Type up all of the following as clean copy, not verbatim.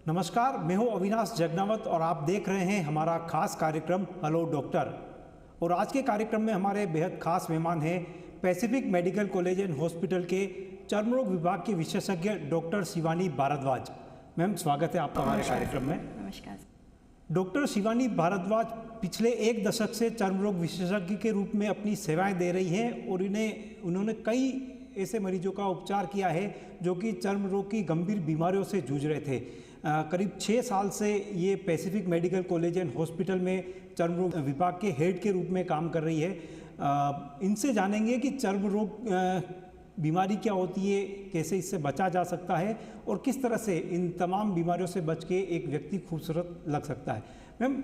नमस्कार, मैं हूं अविनाश जगनावत और आप देख रहे हैं हमारा खास कार्यक्रम हेलो डॉक्टर। और आज के कार्यक्रम में हमारे बेहद खास मेहमान हैं Pacific medical college and hospital के चर्म रोग विभाग के विशेषज्ञ डॉक्टर शिवानी भारद्वाज। मैम, स्वागत है आपका हमारे कार्यक्रम में। नमस्कार। डॉक्टर शिवानी भारद्वाज पिछले एक दशक से चर्म रोग विशेषज्ञ के रूप में अपनी सेवाएं दे रही हैं और उन्होंने कई ऐसे मरीजों का उपचार किया है जो कि चर्म रोग की गंभीर बीमारियों से जूझ रहे थे। करीब 6 साल से ये Pacific medical college and hospital में चर्म रोग विभाग के हेड के रूप में काम कर रही है। इनसे जानेंगे कि चर्म रोग बीमारी क्या होती है, कैसे इससे बचा जा सकता है और किस तरह से इन तमाम बीमारियों से बच के एक व्यक्ति खूबसूरत लग सकता है। मैम,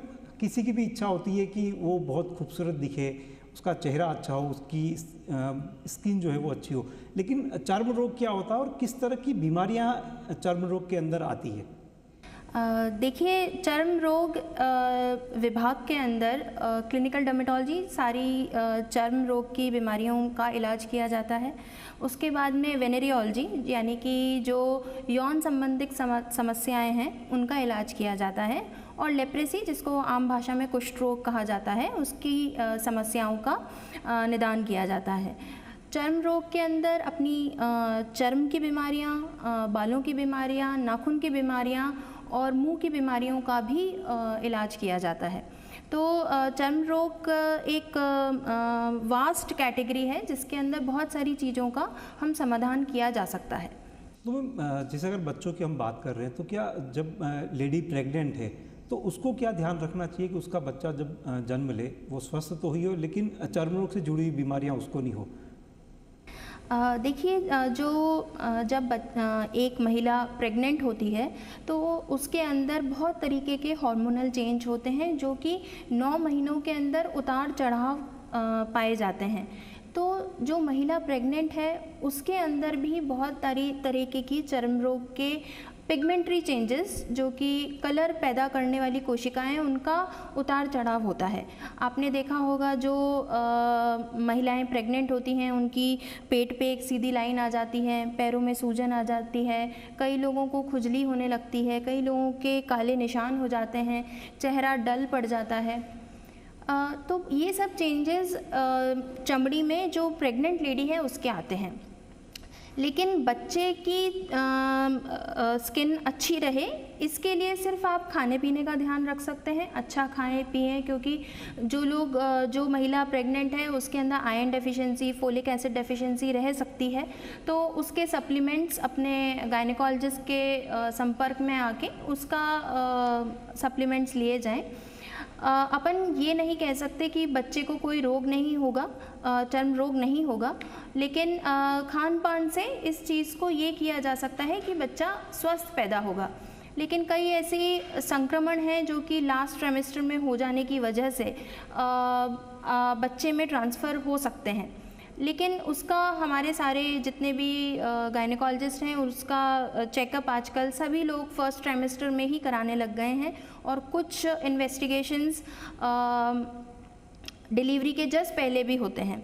किसी की भी इच्छा होती है कि वो बहुत खूबसूरत दिखे, उसका चेहरा अच्छा हो, उसकी स्किन जो है वो अच्छी हो, लेकिन चर्म रोग क्या होता है और किस तरह की बीमारियां चर्म रोग के अंदर आती है? देखिए, चर्म रोग विभाग के अंदर क्लिनिकल डर्मेटोलॉजी सारी चर्म रोग की बीमारियों का इलाज किया जाता है। उसके बाद में वेनेरियोलॉजी यानी कि जो यौन संबंधित समस्याएं हैं उनका इलाज किया जाता है, और लेप्रेसी जिसको आम भाषा में कुष्ठ रोग कहा जाता है उसकी समस्याओं का निदान किया जाता है। चर्म रोग के अंदर अपनी चर्म की बीमारियां, बालों की बीमारियां, नाखून की बीमारियां और मुंह की बीमारियों का भी इलाज किया जाता है। तो चर्म रोग एक वास्ट कैटेगरी है जिसके अंदर बहुत सारी चीज़ों का हम समाधान किया जा सकता है। तो मैम, जैसे अगर बच्चों की हम बात कर रहे हैं तो क्या जब लेडी प्रेग्नेंट है तो उसको क्या ध्यान रखना चाहिए कि उसका बच्चा जब जन्म ले वो स्वस्थ तो ही हो लेकिन चर्म रोग से जुड़ी हुई बीमारियां उसको नहीं हो? देखिए, जब एक महिला प्रेग्नेंट होती है तो उसके अंदर बहुत तरीके के हार्मोनल चेंज होते हैं जो कि 9 महीनों के अंदर उतार चढ़ाव पाए जाते हैं। तो जो महिला प्रेग्नेंट है उसके अंदर भी बहुत तरीके की चर्म रोग के पिगमेंट्री चेंजेस जो कि कलर पैदा करने वाली कोशिकाएं उनका उतार चढ़ाव होता है। आपने देखा होगा जो महिलाएं प्रेग्नेंट होती हैं उनकी पेट पे एक सीधी लाइन आ जाती है, पैरों में सूजन आ जाती है, कई लोगों को खुजली होने लगती है, कई लोगों के काले निशान हो जाते हैं, चेहरा डल पड़ जाता है। तो ये सब चेंजेस चमड़ी में जो प्रेग्नेंट लेडी है उसके आते हैं। लेकिन बच्चे की स्किन अच्छी रहे इसके लिए सिर्फ आप खाने पीने का ध्यान रख सकते हैं। अच्छा खाएं पिएं, क्योंकि जो महिला प्रेग्नेंट है उसके अंदर iron deficiency, folic acid deficiency रह सकती है, तो उसके सप्लीमेंट्स अपने गायनेकोलॉजिस्ट के संपर्क में आके उसका सप्लीमेंट्स लिए जाएं। अपन ये नहीं कह सकते कि बच्चे को कोई रोग नहीं होगा, चर्म रोग नहीं होगा, लेकिन खान पान से इस चीज़ को ये किया जा सकता है कि बच्चा स्वस्थ पैदा होगा। लेकिन कई ऐसी संक्रमण हैं जो कि लास्ट ट्राइमेस्टर में हो जाने की वजह से बच्चे में ट्रांसफ़र हो सकते हैं, लेकिन उसका हमारे सारे जितने भी गायनेकोलॉजिस्ट हैं उसका चेकअप आजकल सभी लोग फर्स्ट ट्राइमेस्टर में ही कराने लग गए हैं, और कुछ इन्वेस्टिगेशंस डिलीवरी के जस्ट पहले भी होते हैं।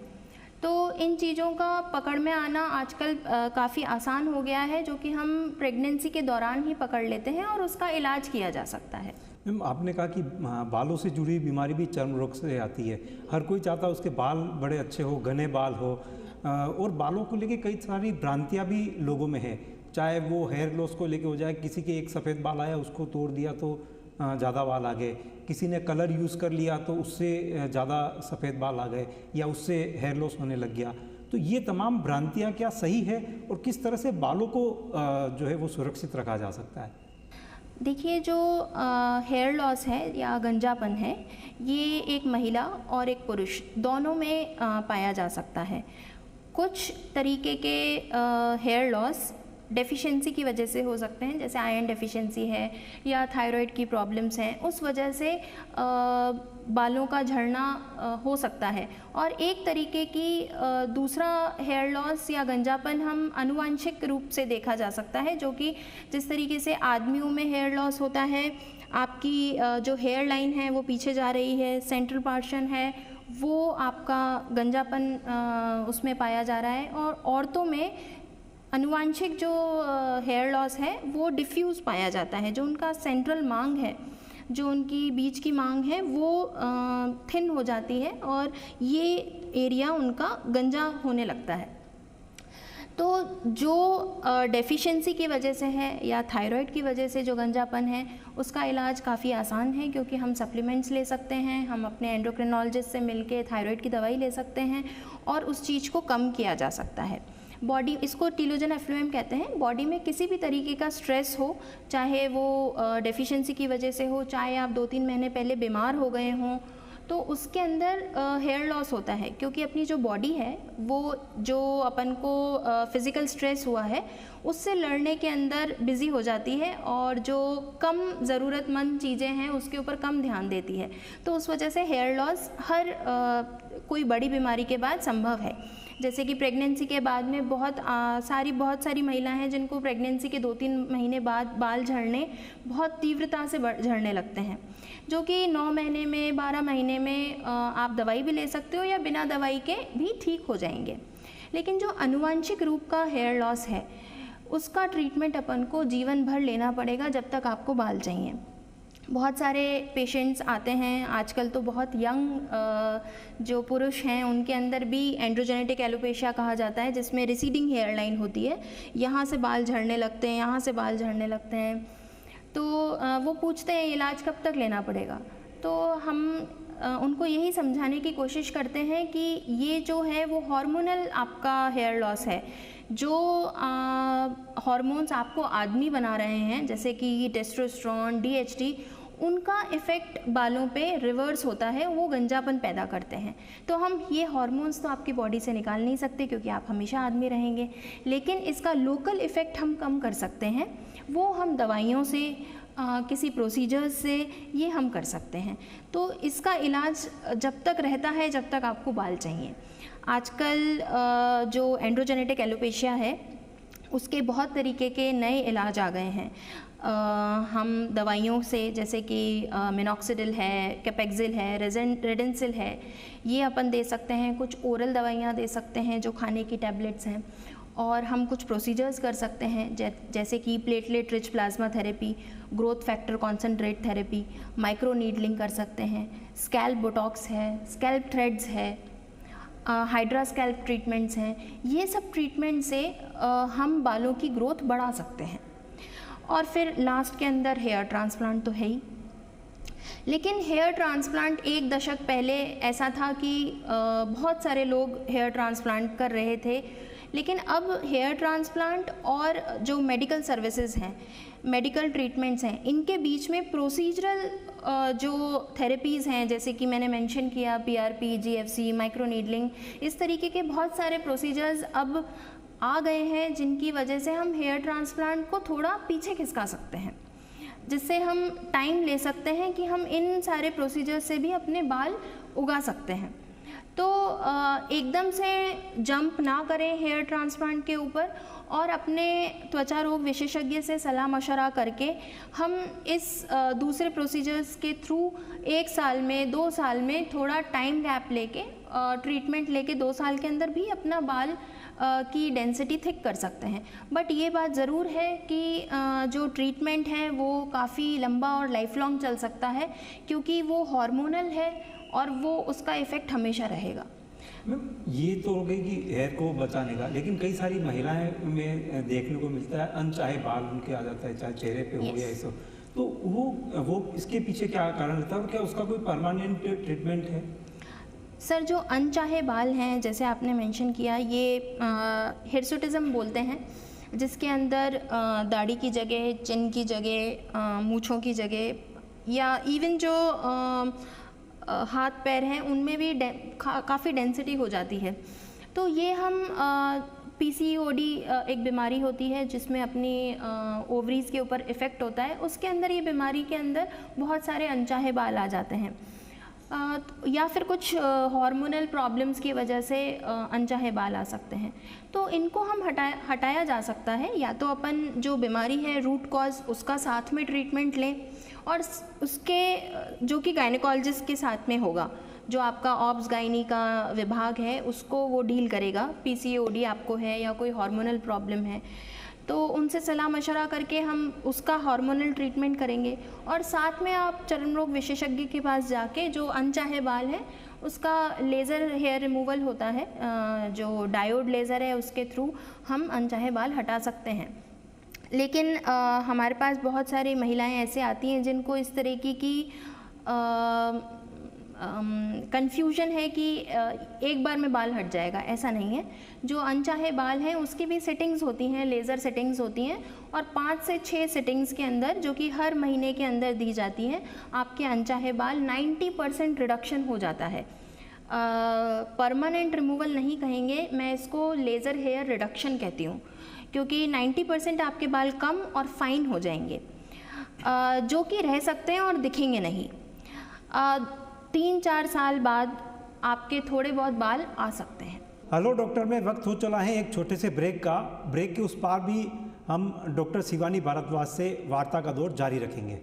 तो इन चीज़ों का पकड़ में आना आजकल काफ़ी आसान हो गया है, जो कि हम प्रेगनेंसी के दौरान ही पकड़ लेते हैं और उसका इलाज किया जा सकता है। मैम, आपने कहा कि बालों से जुड़ी बीमारी भी चर्म रोग से आती है। हर कोई चाहता है उसके बाल बड़े अच्छे हो, घने बाल हो, और बालों को लेके कई सारी भ्रांतियाँ भी लोगों में है। चाहे वो हेयर लॉस को लेके हो जाए, किसी के एक सफ़ेद बाल आया उसको तोड़ दिया तो ज़्यादा बाल आ गए, किसी ने कलर यूज़ कर लिया तो उससे ज़्यादा सफ़ेद बाल आ गए या उससे हेयर लॉस होने लग गया। तो ये तमाम भ्रांतियाँ क्या सही है और किस तरह से बालों को जो है वो सुरक्षित रखा जा सकता है? देखिए, जो हेयर लॉस है या गंजापन है ये एक महिला और एक पुरुष दोनों में पाया जा सकता है। कुछ तरीके के हेयर लॉस डेफिशिएंसी की वजह से हो सकते हैं, जैसे आयरन डेफिशिएंसी है या थायराइड की प्रॉब्लम्स हैं, उस वजह से बालों का झड़ना हो सकता है। और एक तरीके की दूसरा हेयर लॉस या गंजापन हम आनुवंशिक रूप से देखा जा सकता है, जो कि जिस तरीके से आदमियों में हेयर लॉस होता है, आपकी जो हेयर लाइन है वो पीछे जा रही है, सेंट्रल पोर्शन है वो आपका गंजापन उसमें पाया जा रहा है। और औरतों में आनुवांशिक जो हेयर लॉस है वो डिफ्यूज़ पाया जाता है। जो उनका सेंट्रल मांग है, जो उनकी बीच की मांग है वो थिन हो जाती है और ये एरिया उनका गंजा होने लगता है। तो जो डेफिशिएंसी की वजह से है या थायराइड की वजह से जो गंजापन है, उसका इलाज काफ़ी आसान है, क्योंकि हम सप्लीमेंट्स ले सकते हैं, हम अपने एंडोक्रिनोलॉजिस्ट से मिलके थायराइड की दवाई ले सकते हैं और उस चीज़ को कम किया जा सकता है। बॉडी, इसको टीलोजन एफ्लुएम कहते हैं। बॉडी में किसी भी तरीके का स्ट्रेस हो, चाहे वो डेफिशिएंसी की वजह से हो, चाहे आप 2-3 महीने पहले बीमार हो गए हों, तो उसके अंदर हेयर लॉस होता है, क्योंकि अपनी जो बॉडी है वो जो अपन को फिज़िकल स्ट्रेस हुआ है उससे लड़ने के अंदर बिज़ी हो जाती है और जो कम ज़रूरतमंद चीज़ें हैं उसके ऊपर कम ध्यान देती है। तो उस वजह से हेयर लॉस हर कोई बड़ी बीमारी के बाद संभव है। जैसे कि प्रेगनेंसी के बाद में बहुत सारी महिलाएं हैं जिनको प्रेगनेंसी के 2-3 महीने बाद बाल झड़ने बहुत तीव्रता से झड़ने लगते हैं, जो कि 9 महीने में, 12 महीने में आप दवाई भी ले सकते हो या बिना दवाई के भी ठीक हो जाएंगे। लेकिन जो आनुवांशिक रूप का हेयर लॉस है उसका ट्रीटमेंट अपन को जीवन भर लेना पड़ेगा जब तक आपको बाल चाहिए। बहुत सारे पेशेंट्स आते हैं आजकल, तो बहुत यंग जो पुरुष हैं उनके अंदर भी एंड्रोजेनेटिक एलोपेशिया कहा जाता है, जिसमें रिसीडिंग हेयर लाइन होती है, यहाँ से बाल झड़ने लगते हैं, यहाँ से बाल झड़ने लगते हैं। तो वो पूछते हैं इलाज कब तक लेना पड़ेगा। तो हम उनको यही समझाने की कोशिश करते हैं कि ये जो है वो हार्मोनल आपका हेयर लॉस है। जो हार्मोन्स आपको आदमी बना रहे हैं, जैसे कि टेस्टोस्टेरोन, DHT, उनका इफ़ेक्ट बालों पे रिवर्स होता है, वो गंजापन पैदा करते हैं। तो हम ये हार्मोन्स तो आपकी बॉडी से निकाल नहीं सकते क्योंकि आप हमेशा आदमी रहेंगे, लेकिन इसका लोकल इफ़ेक्ट हम कम कर सकते हैं। वो हम दवाइयों से, किसी प्रोसीजर्स से ये हम कर सकते हैं। तो इसका इलाज जब तक रहता है जब तक आपको बाल चाहिए। आजकल जो एंड्रोजेनेटिक एलोपेशिया है उसके बहुत तरीके के नए इलाज आ गए हैं। हम दवाइयों से, जैसे कि मिनॉक्सिडिल है, कैपेक्सिल है, रेडेंसिल है, ये अपन दे सकते हैं। कुछ ओरल दवाइयाँ दे सकते हैं जो खाने की टैबलेट्स हैं, और हम कुछ प्रोसीजर्स कर सकते हैं जैसे कि platelet rich plasma therapy, growth factor concentrate therapy, micro needling कर सकते हैं, स्कैल्प बोटॉक्स है, स्कैल्प थ्रेड्स है, हाइड्रा स्कैल्प ट्रीटमेंट्स हैं। ये सब ट्रीटमेंट से हम बालों की ग्रोथ बढ़ा सकते हैं। और फिर लास्ट के अंदर हेयर ट्रांसप्लांट तो है ही। लेकिन हेयर ट्रांसप्लांट 1 दशक पहले ऐसा था कि बहुत सारे लोग हेयर ट्रांसप्लांट कर रहे थे, लेकिन अब हेयर ट्रांसप्लांट और जो मेडिकल सर्विसेज हैं, मेडिकल ट्रीटमेंट्स हैं, इनके बीच में प्रोसीजरल जो थेरेपीज़ हैं, जैसे कि मैंने मेंशन किया PRP, GFC, माइक्रो नीडलिंग, इस तरीके के बहुत सारे प्रोसीजर्स अब आ गए हैं जिनकी वजह से हम हेयर ट्रांसप्लांट को थोड़ा पीछे खिसका सकते हैं, जिससे हम टाइम ले सकते हैं कि हम इन सारे प्रोसीजर से भी अपने बाल उगा सकते हैं। तो एकदम से जंप ना करें हेयर ट्रांसप्लांट के ऊपर, और अपने त्वचा रोग विशेषज्ञ से सलाह मशवरा करके हम इस दूसरे प्रोसीजर्स के थ्रू 1 साल में, 2 साल में थोड़ा टाइम गैप लेके, ट्रीटमेंट लेके 2 साल के अंदर भी अपना बाल की डेंसिटी थिक कर सकते हैं। बट ये बात ज़रूर है कि जो ट्रीटमेंट है वो काफ़ी लंबा और लाइफ लॉन्ग चल सकता है, क्योंकि वो हार्मोनल है और वो उसका इफ़ेक्ट हमेशा रहेगा। मैम, ये तो हो गई कि हेयर को बचाने का, लेकिन कई सारी महिलाएं में देखने को मिलता है अनचाहे बाल उनके आ जाता है, चाहे चेहरे पे हो या सब, तो वो इसके पीछे क्या कारण रहता है और क्या उसका कोई परमानेंट ट्रीटमेंट है? सर, जो अनचाहे बाल हैं, जैसे आपने मेंशन किया, ये हिर्सुटिज्म बोलते हैं, जिसके अंदर दाढ़ी की जगह, चिन की जगह, मूँछों की जगह, या इवन जो हाथ पैर हैं उनमें भी काफ़ी डेंसिटी हो जाती है। तो ये हम PCOD एक बीमारी होती है जिसमें अपनी ओवरीज़ के ऊपर इफ़ेक्ट होता है। उसके अंदर, ये बीमारी के अंदर बहुत सारे अनचाहे बाल आ जाते हैं, या फिर कुछ हार्मोनल प्रॉब्लम्स की वजह से अनचाहे बाल आ सकते हैं। तो इनको हम हटाया जा सकता है, या तो अपन जो बीमारी है रूट कॉज उसका साथ में ट्रीटमेंट लें, और उसके जो कि गायनेकोलॉजिस्ट के साथ में होगा, जो आपका ऑब्स गायनी का विभाग है उसको वो डील करेगा। पीसीओडी आपको है या कोई हार्मोनल प्रॉब्लम है तो उनसे सलाह मशवरा करके हम उसका हार्मोनल ट्रीटमेंट करेंगे। और साथ में आप चर्म रोग विशेषज्ञ के पास जाके जो अनचाहे बाल हैं उसका लेज़र हेयर रिमूवल होता है, जो डायोड लेज़र है उसके थ्रू हम अनचाहे बाल हटा सकते हैं। लेकिन हमारे पास बहुत सारी महिलाएं ऐसे आती हैं जिनको इस तरीके की कन्फ्यूजन है कि एक बार में बाल हट जाएगा, ऐसा नहीं है। जो अनचाहे बाल हैं उसकी भी सेटिंग्स होती हैं, लेज़र सेटिंग्स होती हैं और 5 से 6 सेटिंग्स के अंदर जो कि हर महीने के अंदर दी जाती हैं, आपके अनचाहे बाल 90% रिडक्शन हो जाता है। परमानेंट रिमूवल नहीं कहेंगे, मैं इसको लेज़र हेयर रिडक्शन कहती हूँ, क्योंकि 90% आपके बाल कम और फाइन हो जाएंगे, जो कि रह सकते हैं और दिखेंगे नहीं। 3-4 साल बाद आपके थोड़े बहुत बाल आ सकते हैं। हेलो डॉक्टर, में वक्त हो चला है एक छोटे से ब्रेक का। ब्रेक के उस पार भी हम डॉक्टर शिवानी भारद्वाज से वार्ता का दौर जारी रखेंगे।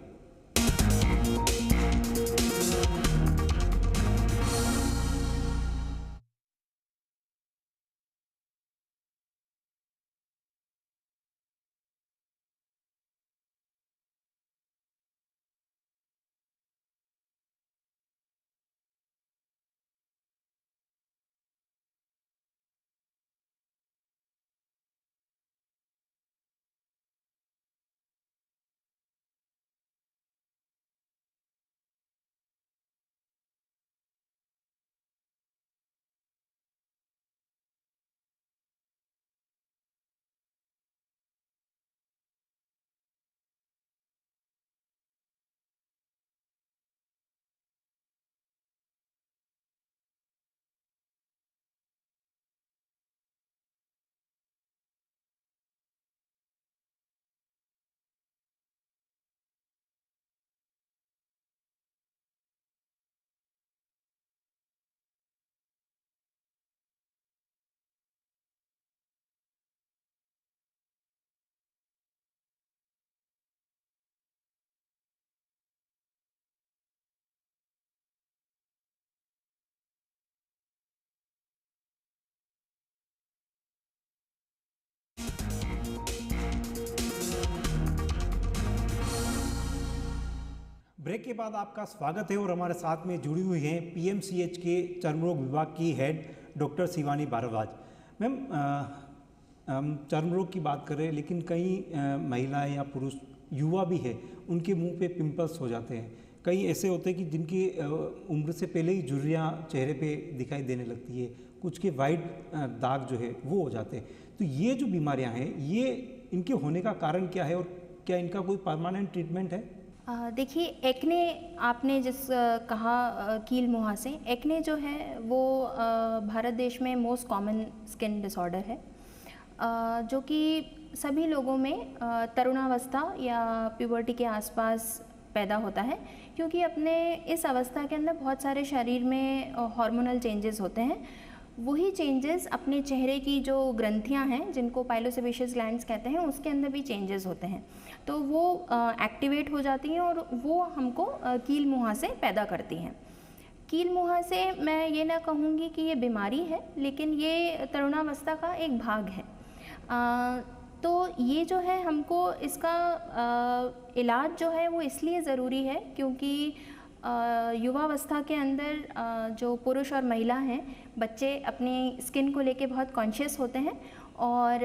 ब्रेक के बाद आपका स्वागत है और हमारे साथ में जुड़ी हुई हैं पीएमसीएच के चर्म रोग विभाग की head doctor Shivani Bhardwaj. Ma'am, हम चर्म रोग की बात करें, लेकिन कई महिलाएं या पुरुष युवा भी है, उनके मुंह पे पिंपल्स हो जाते हैं। कई ऐसे होते हैं कि जिनकी उम्र से पहले ही झुर्रियाँ चेहरे पे दिखाई देने लगती है, कुछ के वाइट दाग जो है वो हो जाते हैं। तो ये जो बीमारियाँ हैं, ये इनके होने का कारण क्या है और क्या इनका कोई परमानेंट ट्रीटमेंट है? देखिए, एक्ने आपने जिस कहा कील मुहासे, एक्ने जो है वो भारत देश में मोस्ट कॉमन स्किन डिसऑर्डर है, जो कि सभी लोगों में तरुणावस्था या प्यूबर्टी के आसपास पैदा होता है, क्योंकि अपने इस अवस्था के अंदर बहुत सारे शरीर में हार्मोनल चेंजेस होते हैं। वही चेंजेस अपने चेहरे की जो ग्रंथियां हैं, जिनको पाइलोसेबेशियस ग्लैंड्स कहते हैं, उसके अंदर भी चेंजेस होते हैं, तो वो एक्टिवेट हो जाती हैं और वो हमको कील मुहासे पैदा करती हैं। कील मुहासे, मैं ये ना कहूँगी कि ये बीमारी है, लेकिन ये तरुणावस्था का एक भाग है। तो ये जो है, हमको इसका इलाज जो है वो इसलिए ज़रूरी है क्योंकि युवावस्था के अंदर जो पुरुष और महिला हैं, बच्चे अपनी स्किन को लेके बहुत कॉन्शियस होते हैं और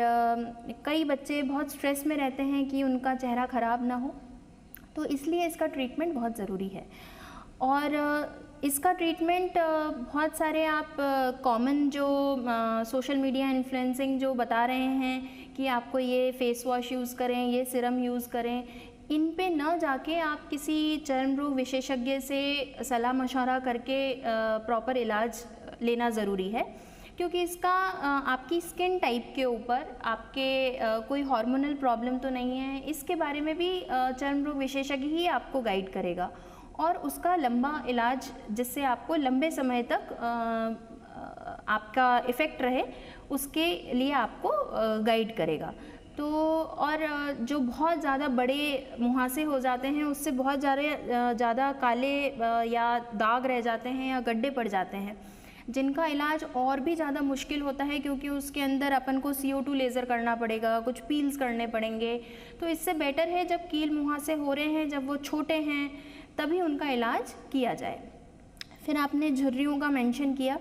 कई बच्चे बहुत स्ट्रेस में रहते हैं कि उनका चेहरा ख़राब ना हो, तो इसलिए इसका ट्रीटमेंट बहुत ज़रूरी है। और इसका ट्रीटमेंट बहुत सारे आप कॉमन जो सोशल मीडिया इन्फ्लुएंसिंग जो बता रहे हैं कि आपको ये फेस वॉश यूज़ करें, ये सिरम यूज़ करें, इन पे न जाके आप किसी चर्म रोग विशेषज्ञ से सलाह मशवरा करके प्रॉपर इलाज लेना ज़रूरी है, क्योंकि इसका आपकी स्किन टाइप के ऊपर, आपके कोई हार्मोनल प्रॉब्लम तो नहीं है, इसके बारे में भी चर्म रोग विशेषज्ञ ही आपको गाइड करेगा और उसका लंबा इलाज, जिससे आपको लंबे समय तक आपका इफ़ेक्ट रहे, उसके लिए आपको गाइड करेगा। तो और जो बहुत ज़्यादा बड़े मुहासे हो जाते हैं उससे बहुत ज़्यादा काले या दाग रह जाते हैं या गड्ढे पड़ जाते हैं, जिनका इलाज और भी ज़्यादा मुश्किल होता है क्योंकि उसके अंदर अपन को CO2 लेज़र करना पड़ेगा, कुछ पील्स करने पड़ेंगे। तो इससे बेटर है जब कील मुहासे हो रहे हैं, जब वो छोटे हैं, तभी उनका इलाज किया जाए। फिर आपने झुर्रियों का मेंशन किया,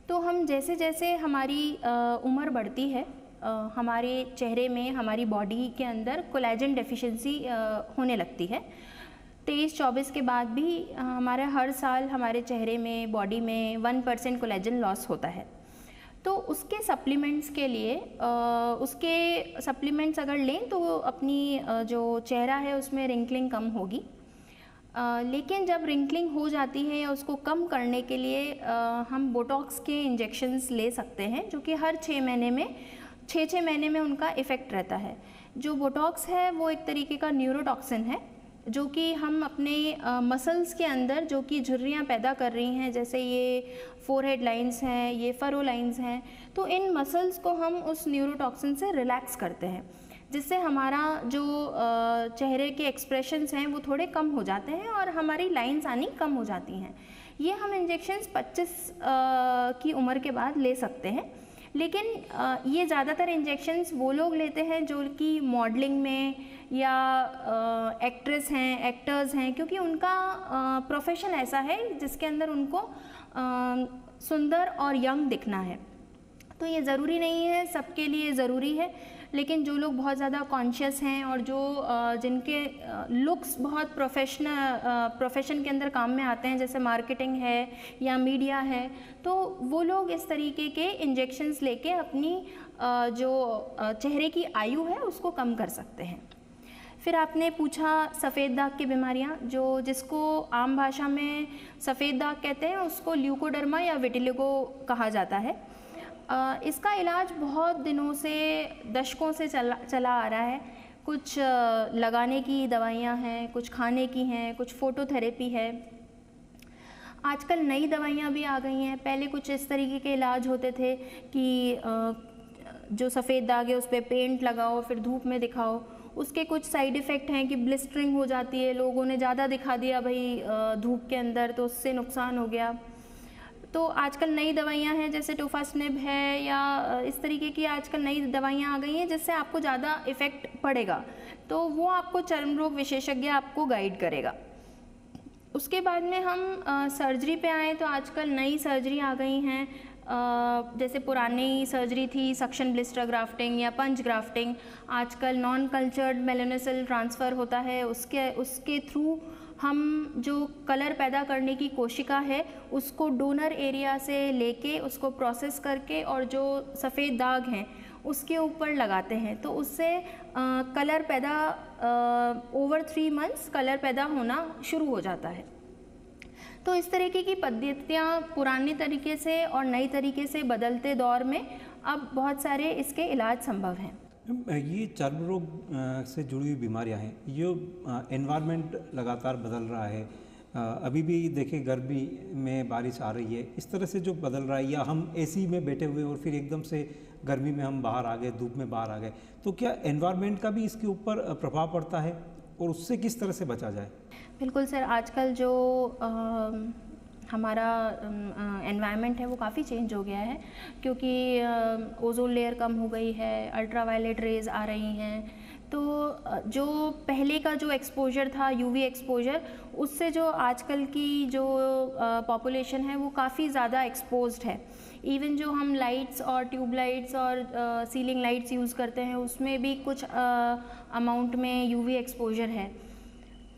तो हम जैसे जैसे हमारी उम्र बढ़ती है हमारे चेहरे में, हमारी बॉडी के अंदर कोलेजन डेफिशिएंसी होने लगती है। 23-24 के बाद भी हमारे हर साल हमारे चेहरे में, बॉडी में 1% कोलेजन लॉस होता है। तो उसके सप्लीमेंट्स के लिए उसके सप्लीमेंट्स अगर लें तो अपनी जो चेहरा है उसमें रिंकलिंग कम होगी। लेकिन जब रिंकलिंग हो जाती है या उसको कम करने के लिए हम बोटॉक्स के इंजेक्शंस ले सकते हैं, जो कि हर 6 महीने में उनका इफ़ेक्ट रहता है। जो बोटॉक्स है वो एक तरीके का न्यूरोटॉक्सिन है, जो कि हम अपने मसल्स के अंदर जो कि झुर्रियाँ पैदा कर रही हैं, जैसे ये फोरहेड लाइंस हैं, ये फरो लाइंस हैं, तो इन मसल्स को हम उस न्यूरोटॉक्सिन से रिलैक्स करते हैं, जिससे हमारा जो चेहरे के एक्सप्रेशंस हैं वो थोड़े कम हो जाते हैं और हमारी लाइंस आनी कम हो जाती हैं। ये हम इंजेक्शंस 25 की उम्र के बाद ले सकते हैं। लेकिन ये ज़्यादातर इंजेक्शंस वो लोग लेते हैं जो कि मॉडलिंग में या एक्टर्स हैं, क्योंकि उनका प्रोफेशन ऐसा है जिसके अंदर उनको सुंदर और यंग दिखना है। तो ये ज़रूरी नहीं है सबके लिए ज़रूरी है, लेकिन जो लोग बहुत ज़्यादा कॉन्शियस हैं और जो जिनके लुक्स बहुत प्रोफेशन के अंदर काम में आते हैं, जैसे मार्केटिंग है या मीडिया है, तो वो लोग इस तरीके के इंजेक्शंस लेके अपनी जो चेहरे की आयु है उसको कम कर सकते हैं। फिर आपने पूछा सफ़ेद दाग की बीमारियां, जिसको आम भाषा में सफ़ेद दाग कहते हैं, उसको ल्यूकोडर्मा या विटिलिगो कहा जाता है। इसका इलाज बहुत दिनों से, दशकों से चला आ रहा है। कुछ लगाने की दवाइयाँ हैं, कुछ खाने की हैं, कुछ फोटोथेरेपी है। आजकल नई दवाइयाँ भी आ गई हैं। पहले कुछ इस तरीके के इलाज होते थे कि जो सफ़ेद दाग है उस पर पेंट लगाओ, फिर धूप में दिखाओ। उसके कुछ साइड इफ़ेक्ट हैं कि ब्लिस्टरिंग हो जाती है, लोगों ने ज़्यादा दिखा दिया भाई धूप के अंदर, तो उससे नुकसान हो गया। तो आजकल नई दवाइयाँ हैं जैसे टोफास्निब है या इस तरीके की आजकल नई दवाइयाँ आ गई हैं जिससे आपको ज़्यादा इफ़ेक्ट पड़ेगा, तो वो आपको चर्म रोग विशेषज्ञ आपको गाइड करेगा। उसके बाद में हम सर्जरी पे आए तो आजकल नई सर्जरी आ गई हैं। जैसे पुरानी सर्जरी थी सक्शन ब्लिस्टर ग्राफ्टिंग या पंच ग्राफ्टिंग, आजकल नॉन कल्चर्ड मेलानोसेल ट्रांसफ़र होता है। उसके थ्रू हम जो कलर पैदा करने की कोशिका है उसको डोनर एरिया से लेके उसको प्रोसेस करके और जो सफ़ेद दाग हैं उसके ऊपर लगाते हैं, तो उससे कलर पैदा ओवर 3 मंथ्स कलर पैदा होना शुरू हो जाता है। तो इस तरीके की पद्धतियाँ पुराने तरीके से और नई तरीके से बदलते दौर में अब बहुत सारे इसके इलाज संभव हैं। ये चर्म रोग से जुड़ी हुई बीमारियां हैं, ये एनवायरनमेंट लगातार बदल रहा है। अभी भी देखिए गर्मी में बारिश आ रही है, इस तरह से जो बदल रहा है, या हम एसी में बैठे हुए और फिर एकदम से गर्मी में हम बाहर आ गए, धूप में बाहर आ गए, तो क्या एनवायरनमेंट का भी इसके ऊपर प्रभाव पड़ता है और उससे किस तरह से बचा जाए? बिल्कुल सर, आजकल जो हमारा एनवायरनमेंट है वो काफ़ी चेंज हो गया है, क्योंकि ओजोन लेयर कम हो गई है, अल्ट्रावायलेट रेज आ रही हैं। तो जो पहले का जो एक्सपोजर था, यूवी एक्सपोजर, उससे जो आजकल की जो पॉपुलेशन है वो काफ़ी ज़्यादा एक्सपोज्ड है। इवन जो हम लाइट्स और ट्यूब लाइट्स और सीलिंग लाइट्स यूज़ करते हैं उसमें भी कुछ अमाउंट में यूवी एक्सपोजर है।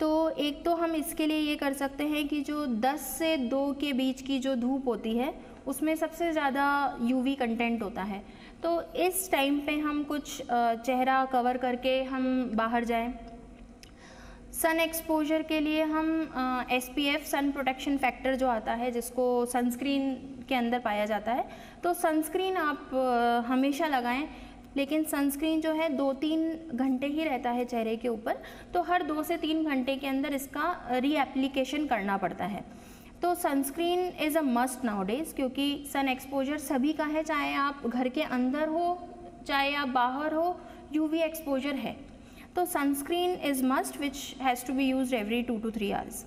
तो एक तो हम इसके लिए ये कर सकते हैं कि जो 10 से 2 के बीच की जो धूप होती है उसमें सबसे ज़्यादा यूवी कंटेंट होता है, तो इस टाइम पे हम कुछ चेहरा कवर करके हम बाहर जाएं। सन एक्सपोजर के लिए हम SPF सन प्रोटेक्शन फैक्टर जो आता है, जिसको सनस्क्रीन के अंदर पाया जाता है, तो सनस्क्रीन आप हमेशा लगाएं। लेकिन सनस्क्रीन जो है 2-3 घंटे ही रहता है चेहरे के ऊपर, तो हर 2 से 3 घंटे के अंदर इसका रीएप्लीकेशन करना पड़ता है। तो sunscreen is a must nowadays, क्योंकि सन एक्सपोजर सभी का है, चाहे आप घर के अंदर हो, चाहे आप बाहर हो, यूवी एक्सपोजर है। तो sunscreen is must which has to be used every 2 to 3 hours.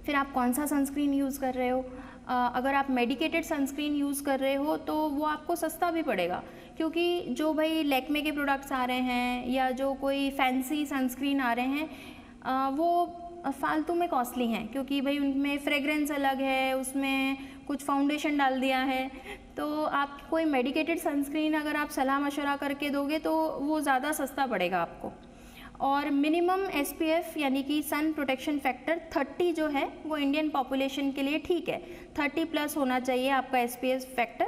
फिर आप कौन सा सनस्क्रीन यूज़ कर रहे हो? अगर आप मेडिकेटेड सनस्क्रीन यूज़ कर रहे हो तो वो आपको सस्ता भी पड़ेगा, क्योंकि जो भाई लैक्मे के प्रोडक्ट्स आ रहे हैं या जो कोई फैंसी सनस्क्रीन आ रहे हैं वो फालतू में कॉस्टली हैं, क्योंकि भाई उनमें फ्रेगरेंस अलग है, उसमें कुछ फाउंडेशन डाल दिया है। तो आप कोई मेडिकेटेड सनस्क्रीन अगर आप सलाह मशवरा करके दोगे तो वो ज़्यादा सस्ता पड़ेगा आपको। और मिनिमम SPF यानी कि सन प्रोटेक्शन फैक्टर 30 जो है वो इंडियन पॉपुलेशन के लिए ठीक है, 30+ होना चाहिए आपका SPF फैक्टर,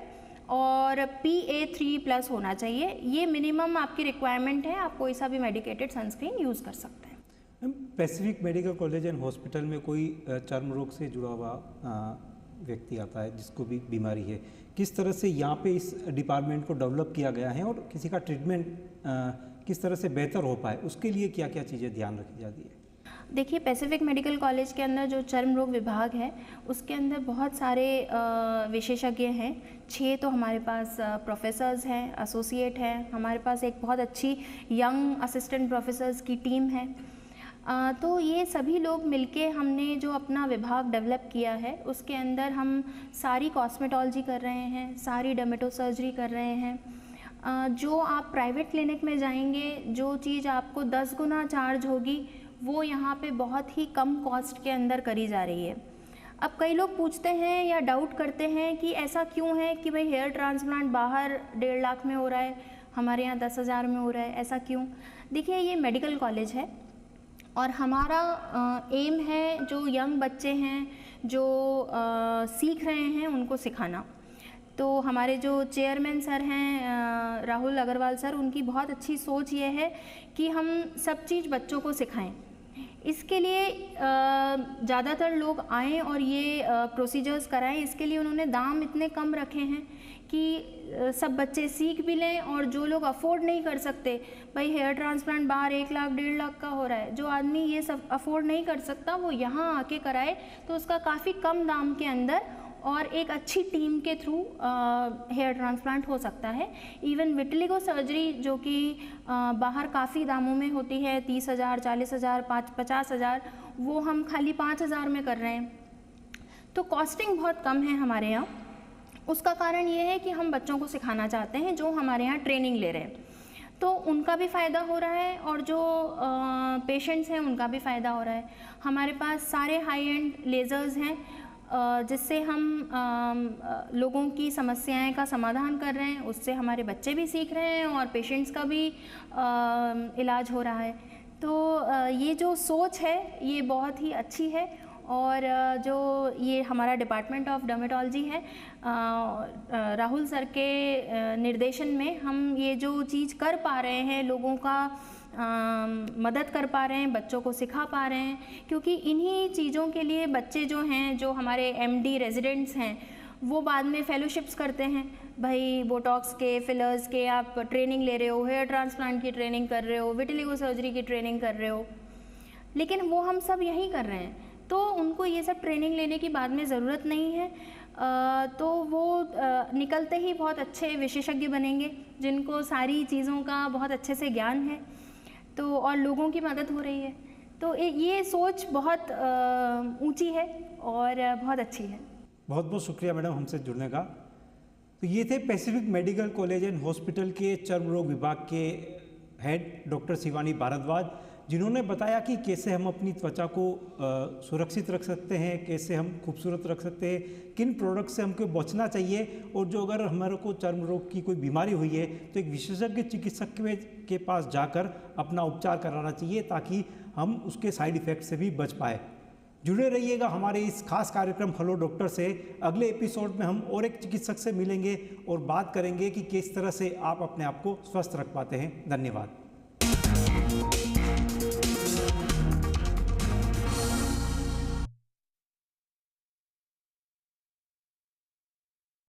और PA3+ होना चाहिए। ये मिनिमम आपकी रिक्वायरमेंट है, आप कोई सा भी मेडिकेटेड सनस्क्रीन यूज़ कर सकते हैं। Pacific medical college and hospital में कोई चर्म रोग से जुड़ा हुआ व्यक्ति आता है जिसको भी बीमारी है, किस तरह से यहाँ पे इस डिपार्टमेंट को डेवलप किया गया है और किसी का ट्रीटमेंट किस तरह से बेहतर हो पाए, उसके लिए क्या क्या चीज़ें ध्यान रखी जाती है? देखिए, पैसिफिक मेडिकल कॉलेज के अंदर जो चर्म रोग विभाग है उसके अंदर बहुत सारे विशेषज्ञ हैं। 6 तो हमारे पास प्रोफेसर्स हैं, एसोसिएट हैं, हमारे पास एक बहुत अच्छी यंग असिस्टेंट प्रोफेसर्स की टीम है। तो ये सभी लोग मिलके हमने जो अपना विभाग डेवलप किया है उसके अंदर हम सारी कॉस्मेटोलॉजी कर रहे हैं, सारी डर्मेटोसर्जरी कर रहे हैं। जो आप प्राइवेट क्लिनिक में जाएंगे, जो चीज़ आपको 10 गुना चार्ज होगी वो यहाँ पे बहुत ही कम कॉस्ट के अंदर करी जा रही है। अब कई लोग पूछते हैं या डाउट करते हैं कि ऐसा क्यों है कि भाई हेयर ट्रांसप्लांट बाहर 1.5 लाख में हो रहा है, हमारे यहाँ 10,000 में हो रहा है, ऐसा क्यों? देखिए, ये मेडिकल कॉलेज है और हमारा एम है जो यंग बच्चे हैं जो सीख रहे हैं उनको सिखाना। तो हमारे जो चेयरमैन सर हैं राहुल अग्रवाल सर, उनकी बहुत अच्छी सोच ये है कि हम सब चीज़ बच्चों को सिखाएं। इसके लिए ज़्यादातर लोग आएँ और ये प्रोसीजर्स कराएं। इसके लिए उन्होंने दाम इतने कम रखे हैं कि सब बच्चे सीख भी लें, और जो लोग अफोर्ड नहीं कर सकते, भाई हेयर ट्रांसप्लांट बाहर 1 लाख 1.5 लाख का हो रहा है, जो आदमी ये सब अफोर्ड नहीं कर सकता वो यहाँ आके कराए तो उसका काफ़ी कम दाम के अंदर और एक अच्छी टीम के थ्रू हेयर ट्रांसप्लांट हो सकता है। इवन विटिलिगो सर्जरी जो कि बाहर काफ़ी दामों में होती है, 30,000, 40,000, 50,000, वो हम खाली 5,000 में कर रहे हैं। तो कॉस्टिंग बहुत कम है हमारे यहाँ। उसका कारण ये है कि हम बच्चों को सिखाना चाहते हैं जो हमारे यहाँ ट्रेनिंग ले रहे हैं, तो उनका भी फ़ायदा हो रहा है और जो पेशेंट्स हैं उनका भी फ़ायदा हो रहा है। हमारे पास सारे हाई एंड लेज़र्स हैं जिससे हम लोगों की समस्याएं का समाधान कर रहे हैं, उससे हमारे बच्चे भी सीख रहे हैं और पेशेंट्स का भी इलाज हो रहा है। तो ये जो सोच है ये बहुत ही अच्छी है। और जो ये हमारा डिपार्टमेंट ऑफ डर्मेटोलॉजी है, राहुल सर के निर्देशन में हम ये जो चीज़ कर पा रहे हैं, लोगों का मदद कर पा रहे हैं, बच्चों को सिखा पा रहे हैं, क्योंकि इन्हीं चीज़ों के लिए बच्चे जो हैं, जो हमारे MD रेजिडेंट्स हैं, वो बाद में फेलोशिप्स करते हैं। भाई बोटॉक्स के, फिलर्स के आप ट्रेनिंग ले रहे हो, हेयर ट्रांसप्लांट की ट्रेनिंग कर रहे हो, विटिलिगो सर्जरी की ट्रेनिंग कर रहे हो, लेकिन वो हम सब यहीं कर रहे हैं, तो उनको ये सब ट्रेनिंग लेने की बाद में ज़रूरत नहीं है। तो वो निकलते ही बहुत अच्छे विशेषज्ञ बनेंगे जिनको सारी चीज़ों का बहुत अच्छे से ज्ञान है, तो और लोगों की मदद हो रही है। तो ये सोच बहुत ऊंची है और बहुत अच्छी है। बहुत बहुत शुक्रिया मैडम हमसे जुड़ने का। तो ये थे Pacific medical college and hospital के चर्म रोग विभाग के हेड डॉक्टर शिवानी भारद्वाज, जिन्होंने बताया कि कैसे हम अपनी त्वचा को सुरक्षित रख सकते हैं, कैसे हम खूबसूरत रख सकते हैं, किन प्रोडक्ट से हमको बचना चाहिए, और जो अगर हमारे को चर्म रोग की कोई बीमारी हुई है तो एक विशेषज्ञ चिकित्सक के पास जाकर अपना उपचार कराना चाहिए ताकि हम उसके साइड इफ़ेक्ट से भी बच पाए। जुड़े रहिएगा हमारे इस खास कार्यक्रम हेलो डॉक्टर से। अगले एपिसोड में हम और एक चिकित्सक से मिलेंगे और बात करेंगे कि किस तरह से आप अपने आप को स्वस्थ रख पाते हैं। धन्यवाद।